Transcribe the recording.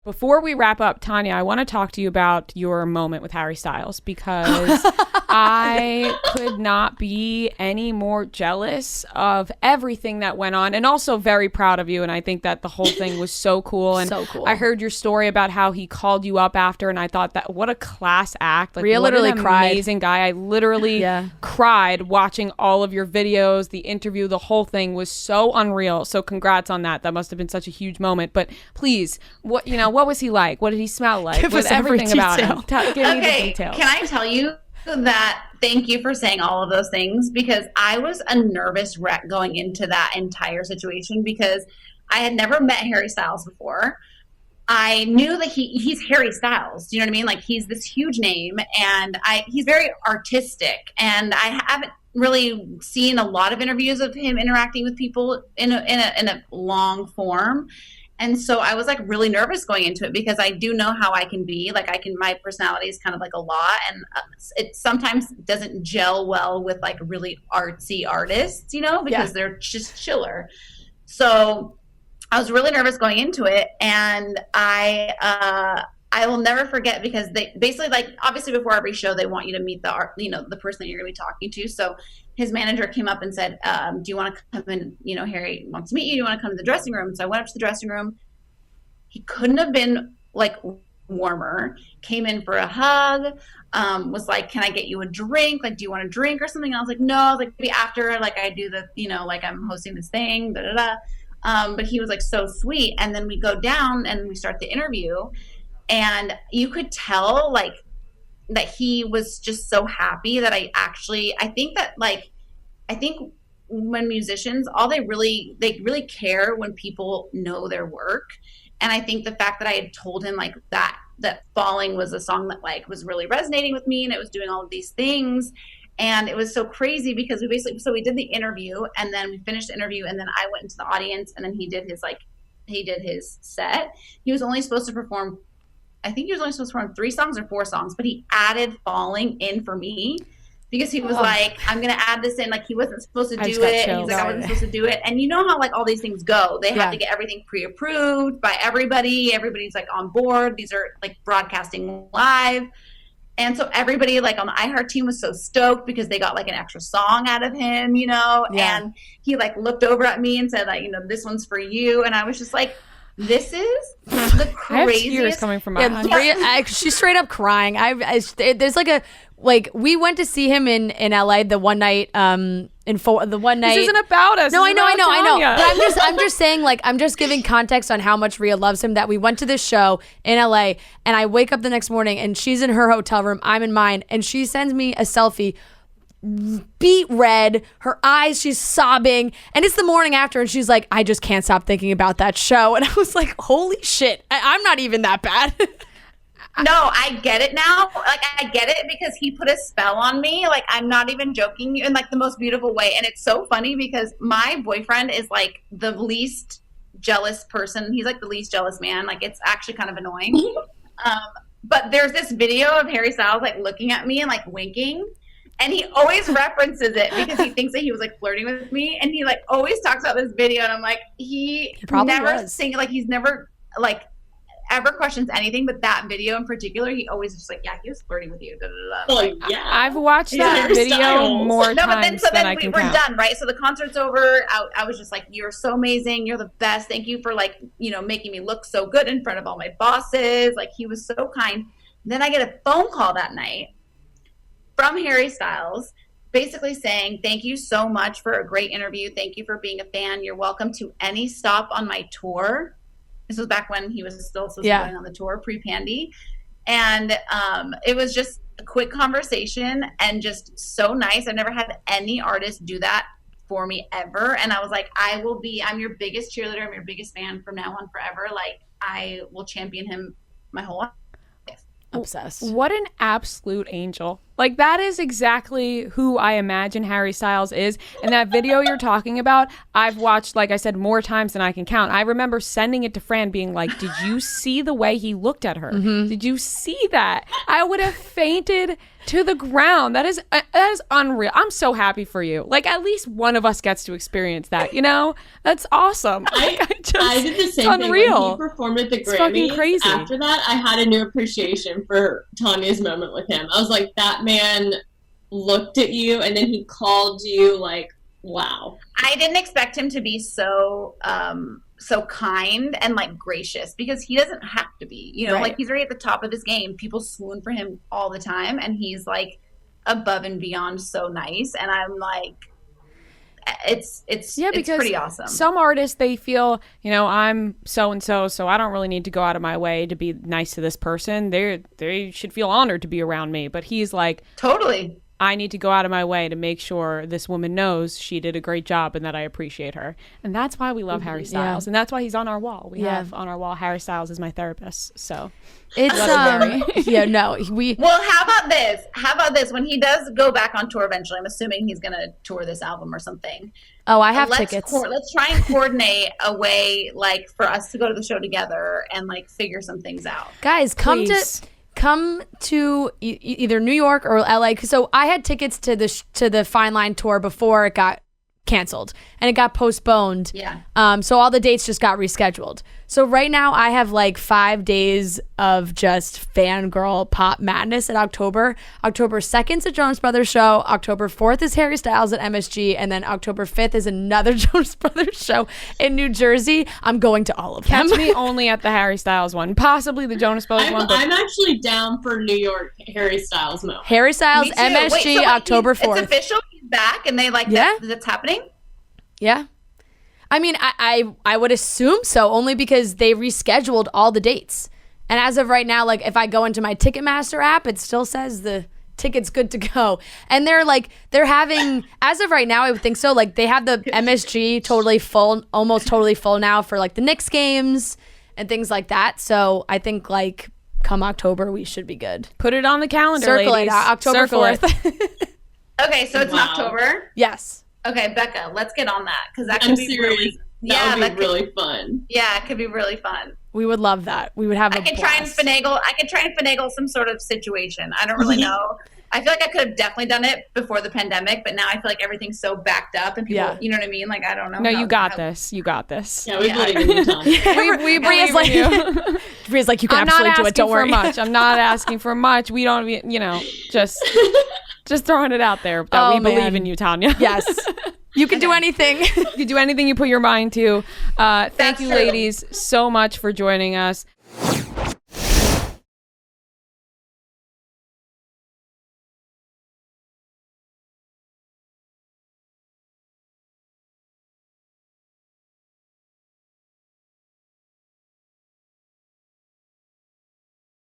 Before we wrap up, Tanya, I want to talk to you about your moment with Harry Styles, because I could not be any more jealous of everything that went on, and also very proud of you. And I think that the whole thing was so cool. And so cool. I heard your story about how he called you up after, and I thought that what a class act. Like, Rhea what literally an cried. amazing guy. I literally cried watching all of your videos, the interview, the whole thing was so unreal. So congrats on that. That must have been such a huge moment. But please, what was he like? What did he smell like? Give us everything about him. Give me the details. Can I tell you that? Thank you for saying all of those things, because I was a nervous wreck going into that entire situation, because I had never met Harry Styles before. I knew that he's Harry Styles. Do you know what I mean? Like, he's this huge name, and he's very artistic, and I haven't really seen a lot of interviews of him interacting with people in a long form. And so I was like really nervous going into it, because I do know how I can be. Like, my personality is kind of like a lot, and it sometimes doesn't gel well with like really artsy artists, because they're just chiller. So I was really nervous going into it, and I will never forget, because they basically, like, obviously before every show they want you to meet the person that you're going to be talking to. So his manager came up and said, do you want to come in? Harry wants to meet you. Do you want to come to the dressing room? So I went up to the dressing room. He couldn't have been like warmer. Came in for a hug. Was like, can I get you a drink? Like, do you want a drink or something? And I was like, no. I was like, maybe after, like, I do the, like, I'm hosting this thing, da da da. But he was like so sweet. And then we go down and we start the interview, and you could tell like that he was just so happy that I think when musicians, they really care when people know their work. And I think the fact that I had told him like that Falling was a song that like was really resonating with me, and it was doing all of these things. And it was so crazy, because we did the interview, and then we finished the interview, and then I went into the audience, and then he did his set. He was only supposed to perform, I think he was only supposed to perform 3 songs or 4 songs, but he added Falling in for me, because he was like, I'm going to add this in. Like, he wasn't supposed to do it. And he was like, I wasn't supposed to do it. And you know how like all these things go. They have to get everything pre-approved by everybody. Everybody's like on board. These are like broadcasting live. And so everybody like on the iHeart team was so stoked, because they got like an extra song out of him, and he like looked over at me and said like, this one's for you. And I was just like, this is the craziest. I have tears coming from my eyes. She's straight up crying. There's like we went to see him in LA the one night. The one night. This isn't about us. No, I know. Tanya. But I'm just saying, like, I'm just giving context on how much Rhea loves him. That we went to this show in LA, and I wake up the next morning, and she's in her hotel room, I'm in mine, and she sends me a selfie, beet red, her eyes, she's sobbing, and it's the morning after, and she's like, I just can't stop thinking about that show. And I was like, holy shit, I'm not even that bad. No, I get it now. Like, I get it, because he put a spell on me. Like, I'm not even joking, in like the most beautiful way. And it's so funny, because my boyfriend is like the least jealous person. He's like the least jealous man. Like, it's actually kind of annoying. But there's this video of Harry Styles like looking at me and like winking. And he always references it, because he thinks that he was like flirting with me. And he like always talks about this video. And I'm like, he never sing, like, he's never like ever questions anything, but that video in particular, he always just like, yeah, he was flirting with you. Da, da, da. Oh yeah, I've watched that video more times than I can count. We're done, right? So the concert's over. I was just like, you're so amazing. You're the best. Thank you for like, making me look so good in front of all my bosses. Like, he was so kind. Then I get a phone call that night from Harry Styles, basically saying, thank you so much for a great interview. Thank you for being a fan. You're welcome to any stop on my tour. This was back when he was still going on the tour, pre-Pandy. And it was just a quick conversation and just so nice. I've never had any artist do that for me ever. And I was like, I'm your biggest cheerleader. I'm your biggest fan from now on forever. Like, I will champion him my whole life. Obsessed. What an absolute angel. Like, that is exactly who I imagine Harry Styles is. And that video you're talking about, I've watched, like I said, more times than I can count. I remember sending it to Fran being like, did you see the way he looked at her? Did you see that? I would have fainted to the ground. That is unreal. I'm so happy for you. Like, at least one of us gets to experience that, you know? That's awesome. I did the same thing when he performed at the It's fucking Grammys. crazy. After that, I had a new appreciation for Tanya's moment with him. I was like, that man looked at you and then he called you, like, wow. I didn't expect him to be so kind and like gracious, because he doesn't have to be, you know, Right. like he's already at the top of his game. People swoon for him all the time, and he's like above and beyond so nice. And I'm like, it's pretty awesome. Some artists, they feel, you know, I'm so and so I don't really need to go out of my way to be nice to this person. They should feel honored to be around me. But he's like, Totally. I need to go out of my way to make sure this woman knows she did a great job and that I appreciate her. And that's why we love Harry Styles. And that's why he's on our wall. We have on our wall, Harry Styles is my therapist. So It's Well, how about this? When he does go back on tour eventually, I'm assuming he's going to tour this album or something. Oh, I have tickets. Let's try and coordinate a way, like, for us to go to the show together and like figure some things out. Guys, come to either New York or LA. So I had tickets to the Fine Line tour before it got canceled and it got postponed. Yeah. So all the dates just got rescheduled. So right now I have like 5 days of just fangirl pop madness in October. October 2nd is a Jonas Brothers show. October 4th is Harry Styles at MSG. And then October 5th is another Jonas Brothers show in New Jersey. I'm going to all of them. catch me only at the Harry Styles one, possibly the Jonas Brothers one. But I'm actually down for New York Harry Styles moment. Harry Styles, Me too. MSG, Wait, so October 4th. It's official. He's back, and they like that's happening. Yeah. I mean, I would assume so, only because they rescheduled all the dates. And as of right now, like if I go into my Ticketmaster app, it still says the ticket's good to go. And they're having, as of right now, I would think so, like they have the MSG totally full, almost totally full now for like the Knicks games and things like that. So I think like come October, we should be good. put it on the calendar, Circle ladies. it, October Circle 4th. it. Okay, so it's in October. Yes. Okay, Becca, let's get on that, because that I'm could be serious. really, That would be really fun. Yeah, it could be really fun. We would love that. We would have I could try and finagle some sort of situation. I don't really know. I feel like I could have definitely done it before the pandemic, but now I feel like everything's so backed up and people, you know what I mean? Like, I don't know. No, you got this. You got this. Yeah, we believe in you, Tom. Bria's like, Bria's like, you can absolutely do it. Don't worry. I'm not asking for much. We don't, you know, just throwing it out there that we believe in you, Tanya. Yes. You can do anything. You can do anything you put your mind to. Thank you, ladies, so much for joining us.